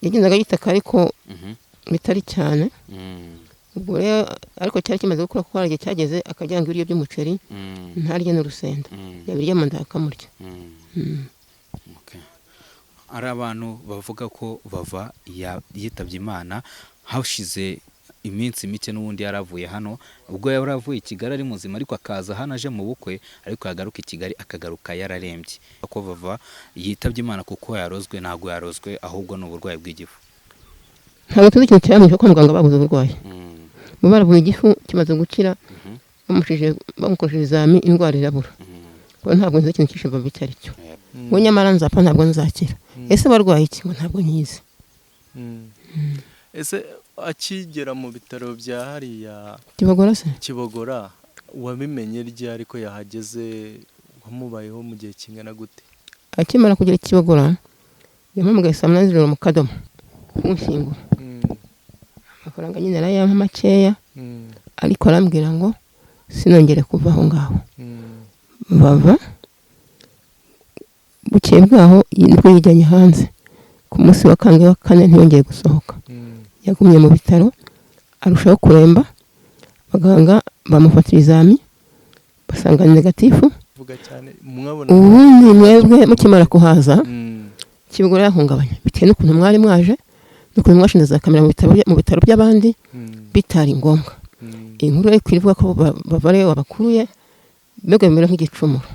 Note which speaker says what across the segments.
Speaker 1: yagendaga yitaka ariko
Speaker 2: Mhm.
Speaker 1: bitari cyane.
Speaker 2: Mm.
Speaker 1: Ubwo rero ariko cyari kimaze gukura kuko hari igihe cyageze akajya ngo ibiryo by'umuceri
Speaker 2: Mm.
Speaker 1: ntarye n'urusenda.
Speaker 2: Mm.
Speaker 1: Yabirya mu nda akamurya.
Speaker 2: Mm. Okay. Hari abantu bavuga ko Vava yitabye Imana hashize iminsi mike n'ubundi yaravuye hano, ubwo yaravuye i Kigali ari muzima ariko akaza hano aje mu bukwe, ariko yagaruka i Kigali akagaruka yararembye. Ko Vava yitabye Imana kuko yarozwe, ntago yarozwe ahubwo ni uburwayi bw'igifu.
Speaker 1: Ntabwo tuzi ikintu cyamwishe kwa muganga babuze uburwayi.
Speaker 2: Mm.
Speaker 1: Bo baravuye igifu kimaze gukira
Speaker 2: Mhm.
Speaker 1: bamukoresheje izami indwara irabura.
Speaker 2: Mhm.
Speaker 1: Kuko ntabwo nzi ikintu cyishe Vava icyo ari cyo.
Speaker 2: Yep.
Speaker 1: We nyamara nzapfa ntabwo nzakira. Ese barwaye iki ngo ntabwo nyizi.
Speaker 3: Ese akigera mu bitaro bya hariya
Speaker 1: Kibogora se?
Speaker 3: Kibogora wabimenye rye ariko yahageze wamubayeho mu gihe kingana gute?
Speaker 1: Akimara kugera Kibogora yampamagaye saa munani z'ijoro mu Kadomo kumushyingura. Amafaranga nyine arayampa makeya ariko arambwira ngo sinongere kuva aho ngaho. Vava bukeye bwaho nibwo yijyanye hanze. Ku munsi wa kane ntiyongeye gusohoka. Yagumye mu bitaro arushaho kuremba. Abaganga bamufatira izami basanga ni negatifu.
Speaker 3: Vuga cyane mwabona
Speaker 1: Ubundi mwebwe mukimara kuhaza Kibogora yahungabanya bitewe n'ukuntu mwari mwaje n'ukuntu mwashinze za kamera mu bitaro by'abandi bitari ngombwa. Inkuru yo kwivuga ko Vava rero wabakuruye mbega bimera nk'igicumuro.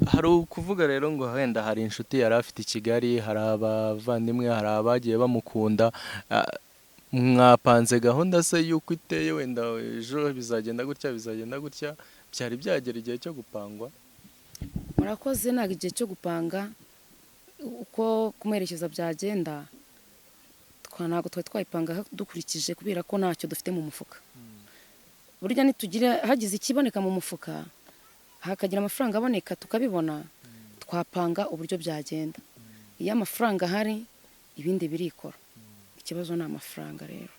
Speaker 3: hari ukuvuga rero ngo wenda hari inshuti yari afite i Kigali, hari abavandimwe, hari abagiye bamukunda. Mwapanze gahunda se yuko iteye wenda ejo bizagenda gutya byari byagera igihe cyo gupangwa?
Speaker 4: Murakoze, ntabwo igihe cyo gupanga uko kumuherekeza byagenda ntabwo twari twayipanga dukurikije kubera ko ntacyo dufite mu mufuka. Burya nitugira hagize ikiboneka mu mufuka hakagira amafaranga aboneka tukabibona, twapanga uburyo byagenda. Iyo amafaranga ahari ibindi birikora, ikibazo ni amafaranga rero.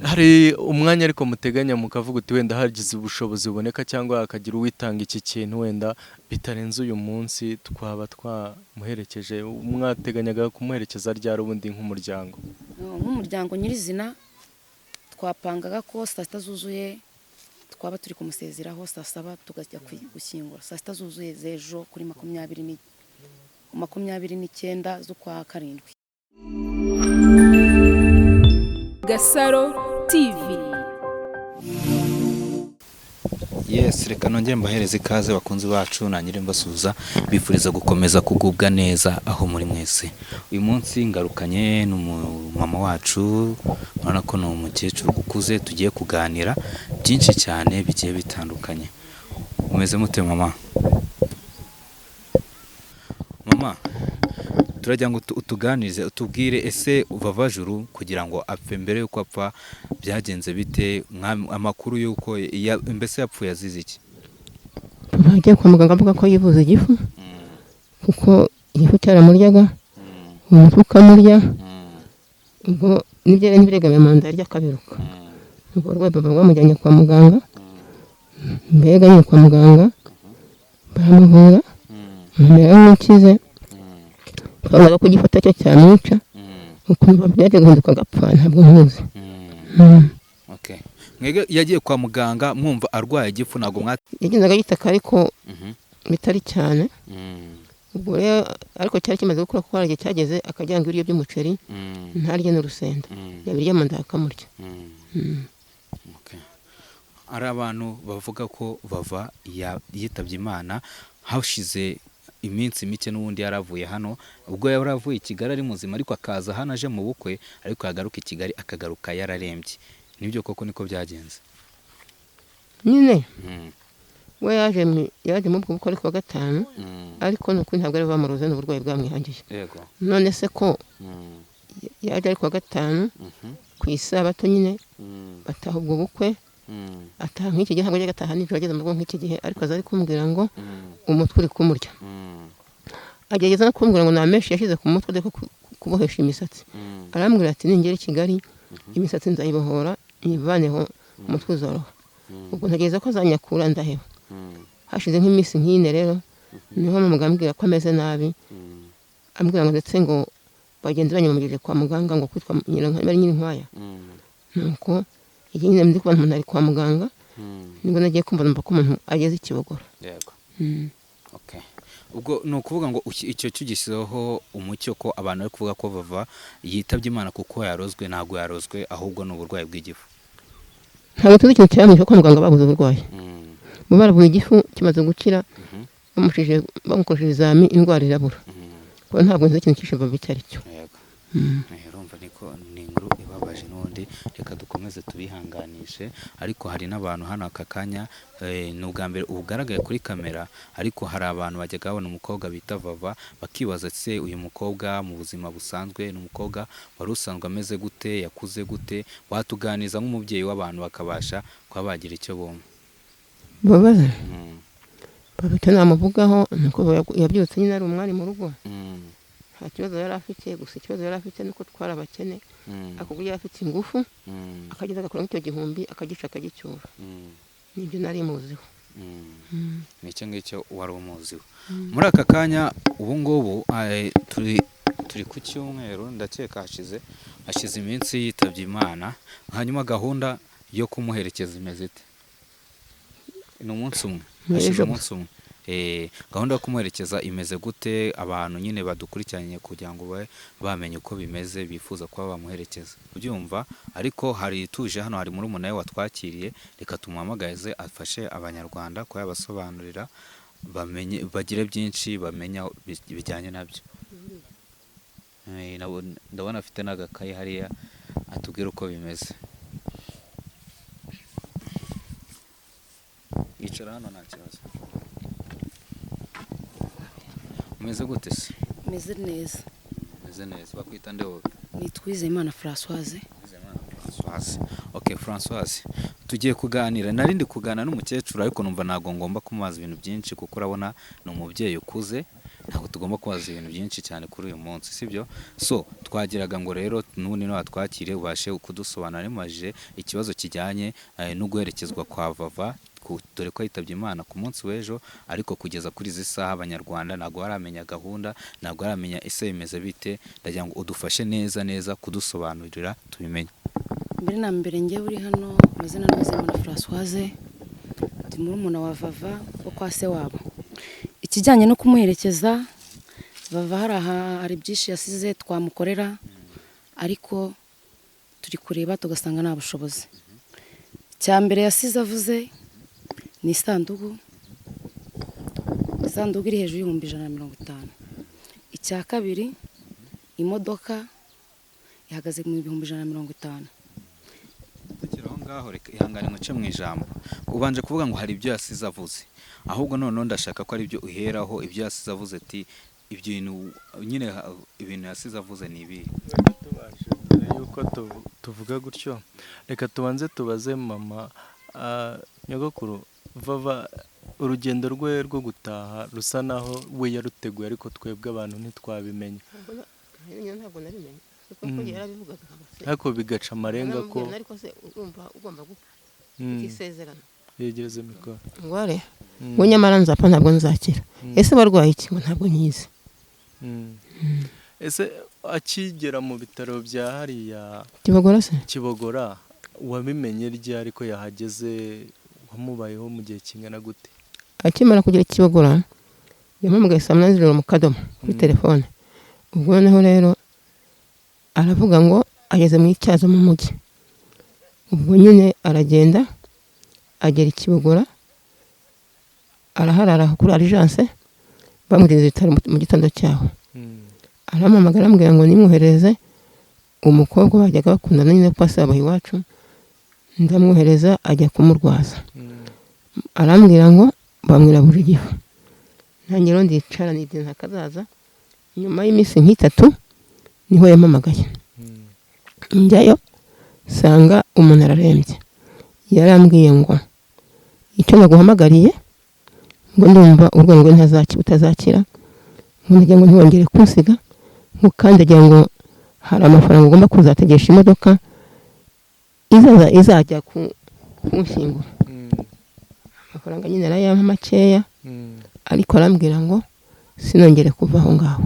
Speaker 3: Hari umwanya ariko muteganya mukavuga uti wenda hagize ubushobozi buboneka cyangwa hakagira uwitanga iki kintu wenda bitarenze uyu munsi twaba twamuherekeje, mwateganyaga kumuherekeza ryari ubundi nk'umuryango?
Speaker 4: Nk'umuryango nyirizina twapangaga ko saa sita zuzuye twaba turi kumusezeraho, saa saba tugajya gushyingura, saa sita zuzuye z'ejo kuri 29 z'ukwa karindwi.
Speaker 5: Gasaro TV.
Speaker 2: Yes, reka nongere mbahereze ikaze bakunzi bacu na nyiri mbasuza bifuriza gukomeza kugubwa neza aho muri mwese. Uyu munsi ngarukanye n'umama wacu, urabona ko ni umukecuru ukuze, tugiye kuganira byinshi cyane bigiye bitandukanye. Umeze mute mama? Mama, turajya ngo utuganirize utubwire ese Vava Juru kugira ngo apfe mbere yuko apfa byagenze bite, amakuru yuko mbese yapfuye azize iki?
Speaker 1: Bagiye kwa muganga avuga ko yivuza igifu kuko igifu cyaramuryaga umutwe ukamurya, ubwo nibyo ntibiregamiye mu nda yarya akabiruka. Ubwo rwego bamujyanye kwa muganga, mbega nyine kwa muganga baramuvura amera nk'ikize, twabonaga ko igifata cyo cyamwica, ukumva byaje guhinduka agapfa ntabwo nkuzi.
Speaker 2: Okay. Mwege yagiye kwa muganga mwumva arwaye igifu ntabwo
Speaker 1: yagendaga yitaka ariko bitari cyane. Ubwo rero ariko cyari kimaze gukura kuko hari igihe cyageze akajya ngo ibiryo by'umuceri ntarye n'urusenda. Yabirya mu nda akamurya.
Speaker 2: Okay. Hari abantu bavuga ko Vava yitabye Imana hashize iminsi mike n'ubundi yaravuye hano, ubwo yaravuye i Kigali ari muzima ariko akaza hano aje mu bukwe, ariko yagaruka i Kigali akagaruka yararembye. Nibyo koko niko byagenze?
Speaker 1: Nyine we yaje mu bukwe ariko wa gatanu, ariko nuko ntabwo ari bamuroze n'uburwayi bwamwihangiye.
Speaker 2: Yego.
Speaker 1: None se ko yaje ariko wa gatanu ku isabato nyine bataha ubwo bukwe, ataha nk'iki gihe ntabwo yajya agataha nijoro ageze mu rugo nk'iki gihe, ariko aza ari kumbwira ngo umutwe uri kumurya. Agerageza no kumbwira ngo nta menshi yashyize ku mutwe ariko kubohesha imisatsi. Arambwira ati ningera i Kigali imisatsi nzayibohora nyivaneho umutwe uzoroha. Ubwo ntegereza ko azanyakura ndaheba. Hashize nk'iminsi nk'ine rero niho mugambwira ko ameze nabi, ambwira ngo ndetse ngo bagenzi banyamugejeje kwa muganga ngo kwitwa Nyirinkwaya nuko igihe nyine ndi kubona umuntu ari kwa muganga nibwo nagiye kumva numva ko umuntu ageze Kibogora.
Speaker 2: Yego. Okay. Ubwo ni ukuvuga ngo icyo cyugisizeho umucyo ko abantu bari kuvuga ko Vava yitabye Imana kuko yarozwe, ntabwo yarozwe ahubwo ni uburwayi bw'igifu.
Speaker 1: Ntabwo tuzi ikintu cyamwishe kwa muganga babuze uburwayi. Bo baravuye igifu kimaze gukira bamukoresheje izami indwara irabura. Kuko ntabwo nzi ikintu cyishe Vava icyo ari cyo.
Speaker 2: Yego. Urumva niko ni inkuru ibabaje n'undi, reka dukomeze tubihanganishe. Ariko hari n'abantu hano aka kanya ni ubwa mbere ubugaragaye kuri kamera, ariko hari abantu bajyaga babona umukobwa bita Vava bakibaza se uyu mukobwa mu buzima busanzwe ni umukobwa wari usanzwe ameze gute, yakuze gute, watuganiza nk'umubyeyi w'abantu bakabasha kuba bagira icyo bumva.
Speaker 1: Babaza Vava icyo namuvugaho nuko yabyutse nyine ari umwari mu rugo. Nta kibazo yari afite, gusa ikibazo yari afite nuko twari abakene, akubwiye yari afite ingufu akageza agakora nk'icyo gihumbi akagica akagicyura. Nibyo nari muziho.
Speaker 2: Nicyo ngicyo wari umuziho. Muri aka kanya ubu ngubu turi ku cyumweru, ndakeka hashize iminsi yitabye Imana, hanyuma gahunda yo kumuherekeza imeze ite? Ni umunsi umwe, hashize umunsi umwe. Gahunda yo kumuherekeza imeze gute? Abantu nyine badukurikiranye kugira ngo bamenye uko bimeze, bifuza kuba bamuherekeza kubyumva. Ariko hari tuje hano, hari muri umuntu watwakiriye, reka tumuhamagaze afashe abanyarwanda ko yabasobanurira bamenye, bagire byinshi bamenya bijyanye nabyo. Ndabona afite n'agakayi hariya atubwira uko bimeze. Yicara hano nta kibazo. Umeze gute se?
Speaker 4: Meze neza.
Speaker 2: Meze neza. Bakwita nde wowe?
Speaker 4: Nitwizeyimana Françoise.
Speaker 2: Okay, Françoise. Tugiye kuganira. Narindi kuganira n'umukecuru ariko numva nago ngomba kumubaza ibintu byinshi kuko urabona ni umubyeyi ukuze. Ntabwo tugomba kubaza ibintu byinshi cyane kuri uyu munsi, sibyo? So, twagiraga ngo rero n'ubundi watwakire ubashe kudusobanurira nimajije ikibazo kijyanye no guherekezwa kwa Vava, dore ko yitabye Imana ku munsi w'ejo, ariko kugeza kuri izi saha abanyarwanda ntabwo baramenya gahunda, ntabwo baramenya ese bimeze bite. Ndagira ngo udufashe neza kudusobanurira tubimenye.
Speaker 4: Mbere na mbere njye uri hano amazina Nizeyimana Françoise, ndi murumuna wa Vava wo kwa se wabo. Ikijyanye no kumuherekeza Vava hari byinshi yasize twamukorera, ariko turi kureba tugasanga nta bushobozi. Cya mbere yasize avuze ni isanduku iri hejuru y'ibihumbi 150. Icya kabiri imodoka ihagaze mu bihumbi 150.
Speaker 2: Tukiraho ngaho reka ihangane muce mu ijambo. Ubanje kuvuga ngo hari ibyo yasize avuze, ahubwo none ndashaka ko ari byo uheraho. Ibyo yasize avuze ati ibyo nyine ibintu yasize avuze ni ibi.
Speaker 3: Yuko tuvuga gutyo, reka tubanze tubaze mama nyogokuru Vava, urugendo rwe rwo gutaha rusa naho we yaruteguye ariko twebwe abantu ntitwabimenye.
Speaker 1: Ntabwo nabimenye kuko yarabivugaga
Speaker 3: ariko bigaca amarenga ko
Speaker 1: ariko se ugomba gupfa isezerano.
Speaker 3: Yegereze mikoro.
Speaker 1: Ngware we nyamara nzapfa ntabwo nzakira. Ese barwaye iki? Ngo ntabwo nyizi.
Speaker 3: Ese akigera mu bitaro bya hariya Kibogora wabimenye rye ariko yahageze wamubayeho mu gihe kingana gute?
Speaker 1: Akimara kugera Kibogora yampamagaye saa 8 mu Kadomo kuri telefone. Ubwo noneho rero aravuga ngo ageze mu Icyazo mu mujyi. Ubwo nyine aragenda agera Kibogora, araharara kuri agence bamugeze mu gitondo cyaho. Arampamagara ambwira ngo nimwohereze umukobwa bajyaga bakundana nyine kwa saba iwacu, ndamwohereza ajya kumurwaza. Arambwira ngo bamwira buri gifu. Nanjye rero ndicara nidinza akazaza. Nyuma y'iminsi nk'itatu niho yampamagaye. Njyayo sanga umuntu ararembye. Yarambwiye ngo icyo naguhamagariye ngo ndumva urwango utazakira, nkugira ngo ntiwongere kunsiga, kandi agira ngo hari amafaranga ugomba kuzategesha imodoka izajya kunshyingura. Amafaranga nyine arayampa makeya, ariko arambwira ngo sinongere kuva aho ngaho.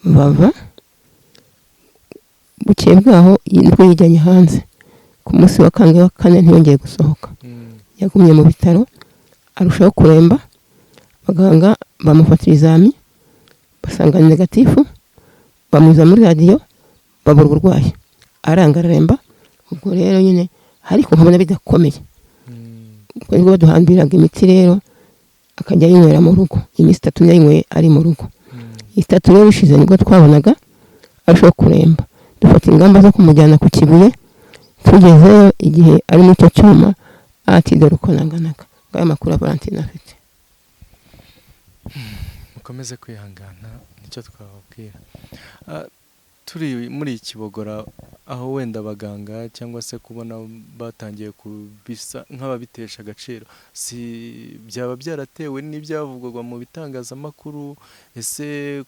Speaker 1: bava bukeye bwaho nibwo yijyanye hanze ku munsi wa kane ntiyongeye gusohoka, yagumye mu bitaro arushaho kuremba, abaganga bamufata ibizami basanga ni negatifu, bamunyuza muri radiyo babura uburwayi, aranga araremba. Ubwo rero nyine ariko nkabona bidakomeye, ubwo nibwo baduhambiraga imiti rero akajya yinywera mu rugo, iminsi 3 yayinyweye ari mu rugo. 3 rero bishize nibwo twabonaga arushaho kuremba, dufata ingamba zo kumujyana ku Kibuye. Tugezeyo igihe ari mu cyo cyuma ati dore uko nanganaga, ngayo makuru Valentine afite.
Speaker 3: Mukomeze kwihangana nicyo twababwira. Turi muri Kibogora aho wenda abaganga cyangwa se kubona batangiye kubisa nk'ababitesha agaciro, si byaba byaratewe n'ibyavugwaga mu bitangazamakuru? Ese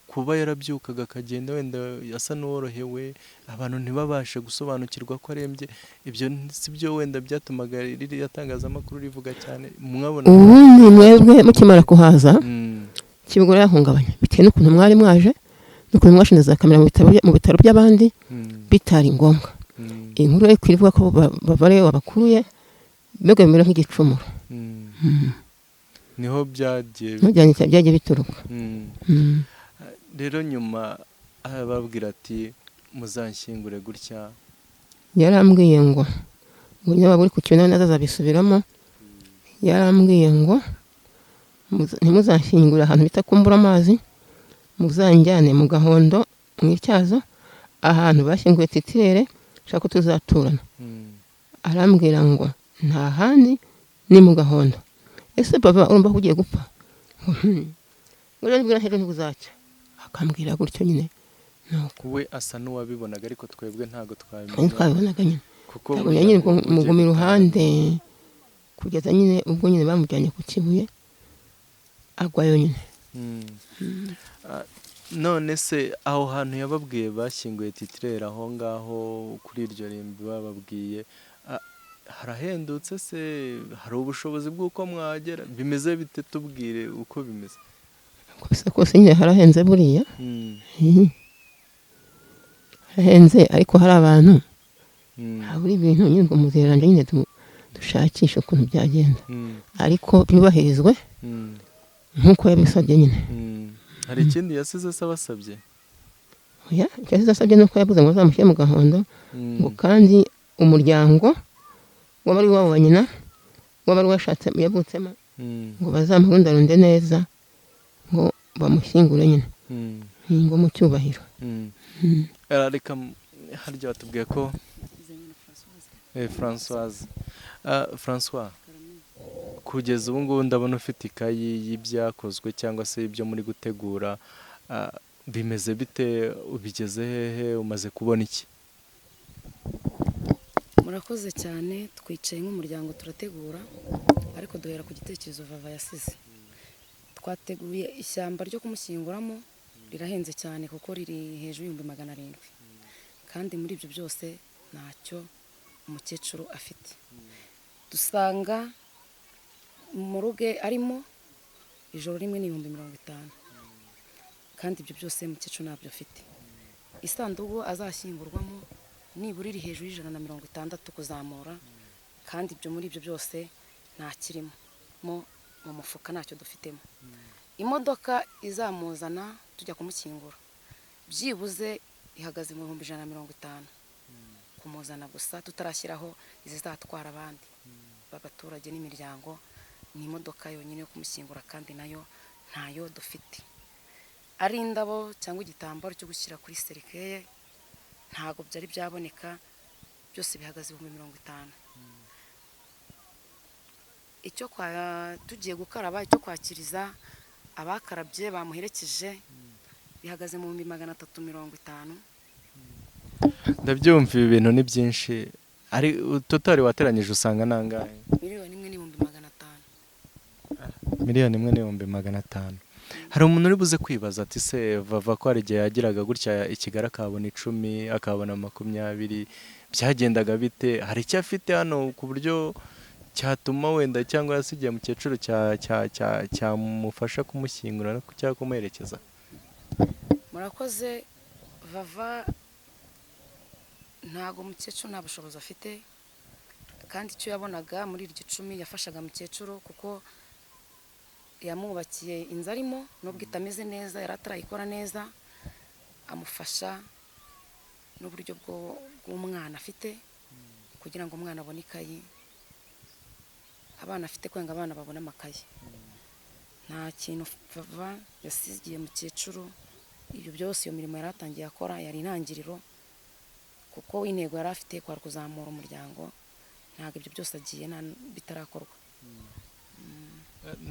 Speaker 3: kuba yarabyukaga akagenda wenda asa n'uworohewe, abantu ntibabashe gusobanukirwa ko arembye, ibyo si byo wenda byatumaga ririya tangazamakuru rivuga cyane? Mwabona
Speaker 1: ubundi mwebwe mukimara kuhaza Kibogora yahungabanye bitewe n'ukuntu mwari mwaje, nuko mwashinze za kamera mu bitaro by'abandi bitari ngombwa. Inkuru yo kwivuga ko bavare wabakuruye mbega bimera nk'igicumuro.
Speaker 3: Niho byagiye
Speaker 1: bituruka.
Speaker 3: Rero nyuma ababwira ati muzanshyingure gutya,
Speaker 1: yarambwiye ngo nyaba buri ku kintu nazabisubiramo, yarambwiye ngo ntimuzanshyingure ahantu bita kumbura amazi, muzanjyane mu Gahondo mu Ityazo ahantu bashyinguye titirere shaka ko tuzaturana. Arambwira ngo nta handi ni mu Gahondo. Ese baba urumva kugiye gupfa? Ngo nibwira hejo ntibuzacya. Akambwira gutyo nyine.
Speaker 3: We asa n'uwabibonaga ariko twebwe ntago twabimenya.
Speaker 1: Twabibonaga nyine kuko nyine mugumi ruhande kugeza nyine ubwo nyine bamujyanye ku Kibuye agwayo nyine.
Speaker 3: None se aho hantu yababwiye bashyinguye titirere aho ngaho kuri iryo rimbi bababwiye, harahendutse se? Hari ubushobozi bw'uko mwagera? Bimeze bite? Tubwire uko bimeze.
Speaker 1: Gusa kose nyine harahenze buriya. Harahenze ariko hari abantu haburi ibintu nyine ngo muzeranje nyine dushakisha ukuntu byagenda, ariko byubahirizwe nkuko yabisabye nyine.
Speaker 3: Hari ikindi yasize asabasabye?
Speaker 1: Oya, yasize asabye nuko yabuze ngo azamushyire mu Gahondo, ngo kandi umuryango w'abari wabo wa nyina w'abari washatse yavutsemo ngo bazamurundarunde neza ngo bamushyingure nyine ngo mu cyubahiro.
Speaker 3: Reka harya batubwiye ko François kugeza ubu ngubu ndabona ufite ikayi y'ibyakozwe cyangwa se ibyo muri gutegura, bimeze bite? Ubigeze hehe? Umaze kubona iki?
Speaker 4: Murakoze cyane, twicaye nk'umuryango turategura, ariko duhera ku gitekerezo Vava yasize. Twateguye ishyamba ryo kumushyinguramo, rirahenze cyane kuko riri hejuru y'700, kandi muri ibyo byose ntacyo umukecuru afite. Dusanga mu ruge arimo ijoro rimwe ni 50,000, kandi ibyo byose umukecuru ntabyo afite. Isanduku azashyingurwamo nibura iri hejuru y'160 kuzamura, kandi ibyo muri ibyo byose nta kirimo mu mufuka, ntacyo dufitemo. Imodoka izamuzana tujya kumushyingura byibuze ihagaze mu 150,000 kumuzana gusa, tutarashyiraho izizatwara abandi b'abaturage n'imiryango. Ni imodoka yonyine yo kumushyingura, kandi nayo ntayo dufite. Ari indabo cyangwa igitambaro cyo gushyira kuri serikeye ntago byari byaboneka, byose bihagaze 50,000. Icyo tugiye gukaraba, icyo kwakiriza abakarabye bamuherekeje bihagaze mu 350,000.
Speaker 3: Ndabyumva, ibi bintu ni byinshi. Ari totali wateranyije usanga nangahe?
Speaker 4: 1,500,000.
Speaker 3: 1,500,000. Hari umuntu uri buze kwibaza ati se Vava ko hari igihe yagiraga gutya Kigali akabona 10 akabona 20, byagendaga bite? Hari icyo afite hano ku buryo cyatuma wenda cyangwa yasigiye mukecuru cyamufasha kumushyingura cyangwa kumuherekeza?
Speaker 4: murakoze. Vava ntago umukecuru nta bushobozi afite, kandi icyo yabonaga muri iryo icumi yafashaga mukecuru kuko yamwubakiye inzu arimo, nubwo itameze neza yari atarayikora neza, amufasha n'uburyo bw'umwana afite kugira ngo umwana abone ikayi, abana afite kwanga abana babone amakayi. Nta kintu Vava yasigiye mukecuru, ibyo byose iyo mirimo yari atangiye akora yari intangiriro, kuko intego yari afite kwari kuzamura umuryango. Ntabwo ibyo byose agiye bitarakorwa.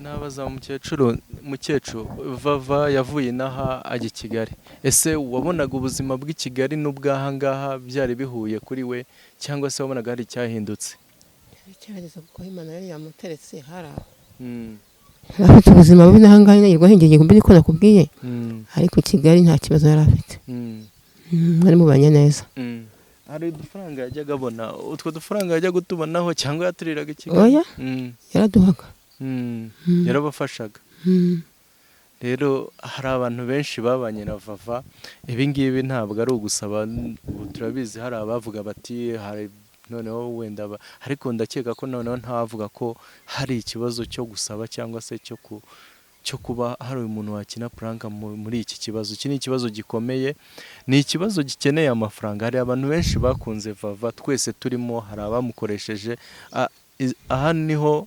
Speaker 3: Nabaza mukecuru Vava yavuye inaha ajya i Kigali, ese wabonaga ubuzima bw'i Kigali n'ubw'aha ngaha byari bihuye kuri we, cyangwa se wabonaga hari icyahindutse?
Speaker 1: icyageze kuko Imana yari yamuteretse hari aho
Speaker 3: Mm.
Speaker 1: afite ubuzima bubi n'aha ngaha yirirwa ahengeye mbere ko nakubwiye,
Speaker 3: Mm.
Speaker 1: ariko i Kigali nta kibazo yari afite.
Speaker 3: Mm.
Speaker 1: Mwari mubanye neza.
Speaker 3: Mm. Hari udufaranga yajyaga abona, utwo dufaranga yajya gutubonaho cyangwa yaturiraga i Kigali?
Speaker 1: Oya,
Speaker 3: Mm.
Speaker 1: yaraduhaga.
Speaker 3: Mm. Yarabafashaga. Rero hari abantu benshi babanye na Vava, ibi ngibi ntabwo ari ugusaba, ubu turabizi hari abavuga bati hari noneho wenda ariko ndakeka ko noneho ntawavuga ko hari ikibazo cyo gusaba cyangwa se cyo kuba hari umuntu wakina puranka muri iki kibazo. Iki ni ikibazo gikomeye, ni ikibazo gikeneye amafaranga. Hari abantu benshi bakunze Vava, twese turimo, hari abamukoresheje. Aha niho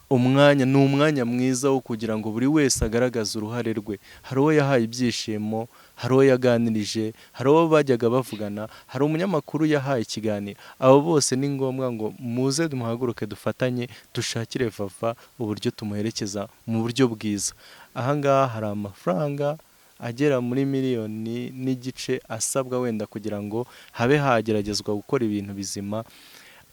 Speaker 3: ni umwanya mwiza wo kugira ngo buri wese agaragaze uruhare rwe. Hari uwo yahaye ibyishimo, hari uwo yaganirije, hari uwo bajyaga bavugana, hari umunyamakuru yahaye ikiganiro. Abo bose ni ngombwa ngo muze muhaguruke dufatanye dushakire Vava uburyo tumuherekeza mu buryo bwiza. Aha ngaha hari amafaranga agera muri 1.5 miliyoni asabwa wenda kugira ngo habe hageragezwa gukora ibintu bizima.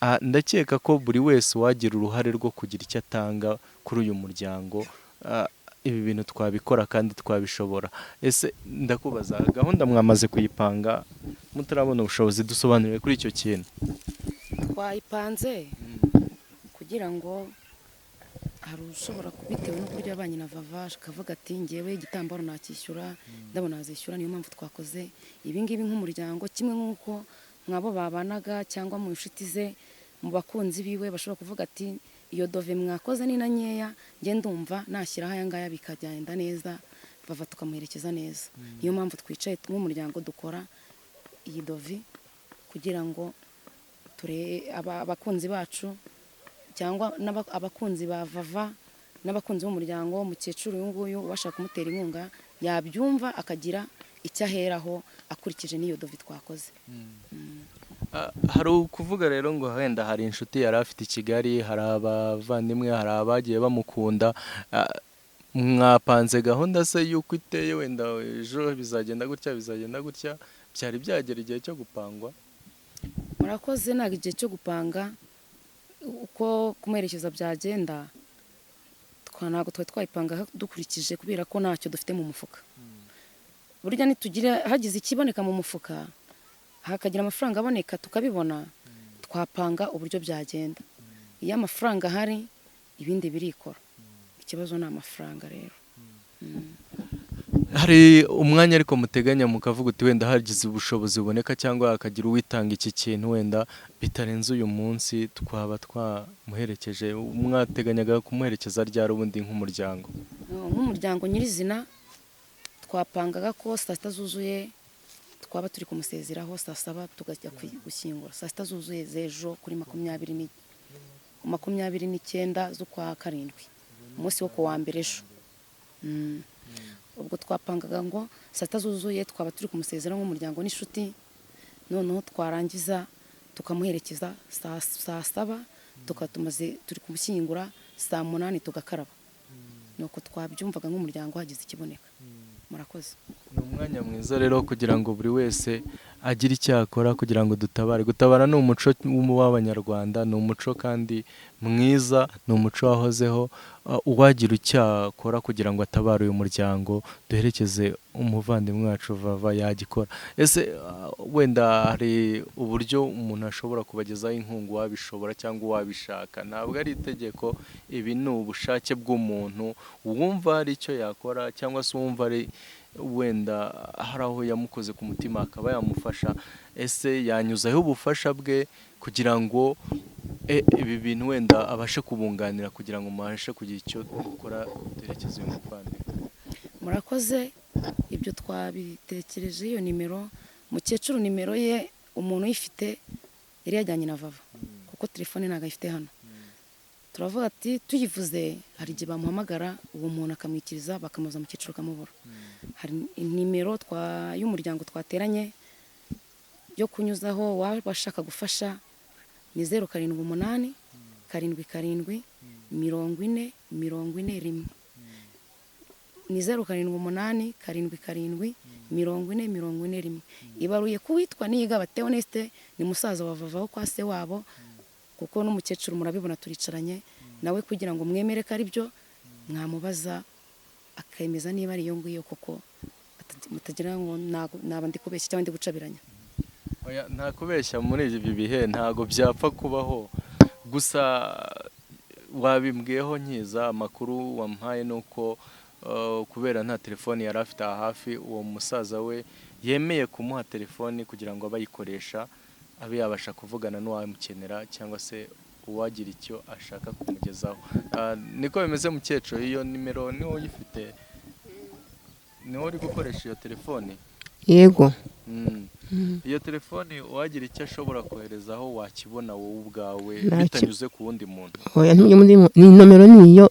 Speaker 3: Ndakeka ko buri wese wagira uruhare rwo kugira icyo atanga kuri uyu muryango, ibi bintu twabikora kandi twabishobora. Ese ndakubaza, gahunda mwamaze kuyipanga mutarabona ubushobozi, dusobanurire kuri icyo kintu.
Speaker 4: Twayipanze kugira ngo hari ushobora bitewe n'uburyo yabanye na Vava akavuga ati ngewe igitambaro nakishyura, ndabona azishyura, niyo mpamvu twakoze ibi ngibi nk'umuryango, kimwe nk'uko mwabo babanaga cyangwa mu inshuti ze, mu bakunzi biwe bashobora kuvuga ati iyo dove mwakoze ni na nkeya, nge ndumva nashyiraho aya ngaya bikagenda neza, Vava tukamuherekeza neza. Niyo mpamvu twicaye nk'umuryango dukora iyi dove kugira ngo abakunzi bacu cyangwa abakunzi ba Vava n'abakunzi b'umuryango, umukecuru uyu nguyu ubasha kumutera inkunga yabyumva akagira icyo aheraho akurikije n'iyo dove twakoze.
Speaker 3: Hari ukuvuga rero ngo wenda hari inshuti yari afite i Kigali, hari abavandimwe, hari abagiye bamukunda. Mwapanze gahunda se y'uko iteye, wenda ejo bizagenda gutya bizagenda gutya, byari byagera igihe cyo gupangwa?
Speaker 4: Murakoze, ntabwo igihe cyo gupanga uko kumuherekeza byagenda, ntabwo twari twayipanga dukurikije kubera ko ntacyo dufite mu mufuka. Burya nitugira hagize ikiboneka mu mufuka hakagira amafaranga aboneka tukabibona, twapanga uburyo byagenda. Iyo amafaranga ahari ibindi birikora, ikibazo ni amafaranga rero.
Speaker 3: Hari umwanya ariko muteganya mukavuga uti wenda hagize ubushobozi buboneka cyangwa hakagira uwitanga iki kintu, wenda bitarenze uyu munsi twaba twamuherekeje, mwateganyaga kumuherekeza ryari ubundi nk'umuryango?
Speaker 4: Nk'umuryango nyirizina twapangaga ko saa sita zuzuye twaba turi kumusezeraho, saa saba tugajya gushyingura, saa sita zuzuye z'ejo kuri 29 z'ukwa karindwi, umunsi wo kuwa mbere ejo. Ubwo twapangaga ngo saa sita zuzuye twaba turi kumusezera nk'umuryango n'inshuti, noneho twarangiza tukamuherekeza saa saba, tukatumaze turi kumushyingura saa 8 tugakaraba. Nuko twabyumvaga nk'umuryango hagize ikiboneka. Murakoze.
Speaker 3: Ni umwanya mwiza rero kugira ngo buri wese agire icyo akora kugira ngo dutabare. Gutabara ni umuco w'Abanyarwanda, ni umuco kandi mwiza, ni umuco wahozeho. Uwagira icyo akora kugira ngo atabare uyu muryango, duherekeze umuvandimwe wacu Vava, yagikora. Ese wenda hari uburyo umuntu ashobora kubagezaho inkunga, wabishobora cyangwa wabishaka? Ntabwo ari itegeko, ibi ni ubushake bw'umuntu wumva hari icyo yakora, cyangwa se wumva ari wenda hari aho yamukoze ku mutima akaba yamufasha, ese yanyuzaho ubufasha bwe kugira ngo ibi bintu wenda abashe kubunganira kugira ngo mubashe kugira icyo dukora duherekeze uyu muvandimwe.
Speaker 4: murakoze, ibyo twabitekereje. Iyo nimero mukecuru, nimero ye umuntu uyifite yari yajyanye na vava, kuko telefone ntabwo ayifite hano. Turavuga ati tuyivuze hari igihe bamuhamagara uwo muntu akamwikiriza bakamuza mukecuru akamubura. Hari nimero y'umuryango twateranye yo kunyuzaho wabashaka gufasha, ni 078 77 40 41, ni 078 77 40 41. Ibaruye kuwitwa Niyigaba Theoneste, ni musaza wa vava kwa se wabo, kuko n'umukecuru murabibona turicaranye nawe kugira ngo mwemere ko ari byo mwamubaza akemeza niba ari iyo ngiyo, kuko mutagira ngo naba ndi kubeshya cyangwa ndi gucabiranya.
Speaker 3: Oya, nta kubeshya muri ibi bihe ntago byapfa kubaho, gusa wabimbwiyeho nkiza amakuru wampaye nuko kubera nta telefoni yari afite hafi, uwo musaza we yemeye kumuha telefoni kugira ngo abayikoresha abe yabasha kuvugana n'uwamukenera cyangwa se uwagira icyo ashaka kumugezaho. Niko bimeze mukecuru, iyo nimero niho uyifite, niho uri gukoresha iyo telefoni?
Speaker 1: Yego.
Speaker 3: Iyo telefoni uwagira icyo ashobora koherezaho wakibona wowe ubwawe
Speaker 1: Ntacyo.
Speaker 3: bitanyuze ku wundi muntu?
Speaker 1: Oya, ni nomero niyo.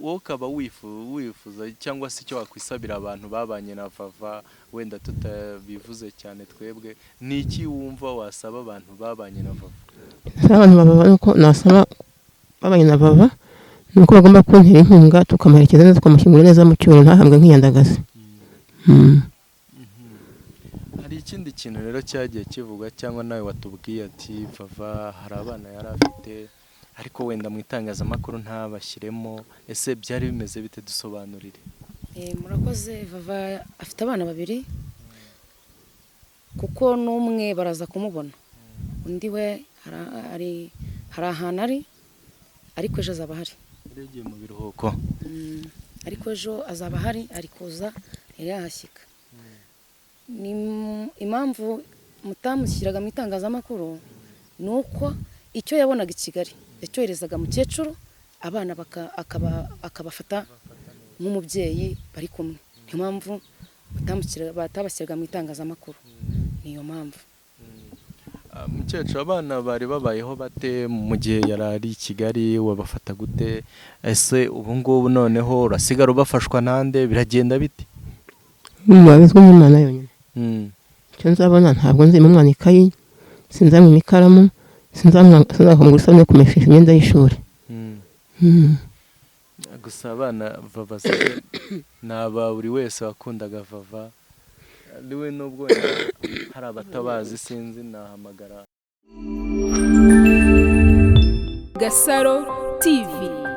Speaker 3: Wowe ukaba wifuza cyangwa se icyo wakwisabira abantu babanye na vava, wenda tutabivuze cyane twebwe, ni iki wumva wasaba abantu babanye na vava?
Speaker 1: Abantu baba nuko nasaba babanye na vava nuko bagomba kuntera inkunga tukamuherekeza neza, tukamushyingura neza mu cyuro ntahambwe nk'iyandagazi.
Speaker 3: Hari ikindi kintu rero cyagiye kivuga cyangwa nawe watubwiye ati vava hari abana yari afite ariko wenda mu itangazamakuru ntabashyiremo, ese byari bimeze bite? Dusobanurire.
Speaker 4: Murakoze. Vava afite abana babiri, kuko n'umwe baraza kumubona, undi we hari ahantu ari, ariko ejo azaba ahari.
Speaker 3: Yagiye mu biruhuko.
Speaker 4: Ariko ejo azaba ahari, ari kuza yari yahashyika. Ni impamvu mutamushyiraga mu itangazamakuru ni uko icyo yabonaga i Kigali yacyoherezaga mukecuru, abana akabafata nk'umubyeyi bari kumwe. Niyo mpamvu batabashyiraga mu itangazamakuru, niyo mpamvu.
Speaker 3: Mukecuru, abana bari babayeho bate mu gihe yari ari i Kigali? Wabafata gute? Ese ubu ngubu noneho urasigara ubafashwa nande? Biragenda bite?
Speaker 1: Babizwe n'Imana yonyine. Icyo nzabona ntabwo nzima umwana ikayi, sinzamwima ikaramu, sinzakomeza isabune yo kumeshesha imyenda y'ishuri.
Speaker 3: Gusa abana vava naba buri wese wakundaga vava, ariwe nubwo hari abatabazi sinzi nahamagara.
Speaker 5: Gasaro TV.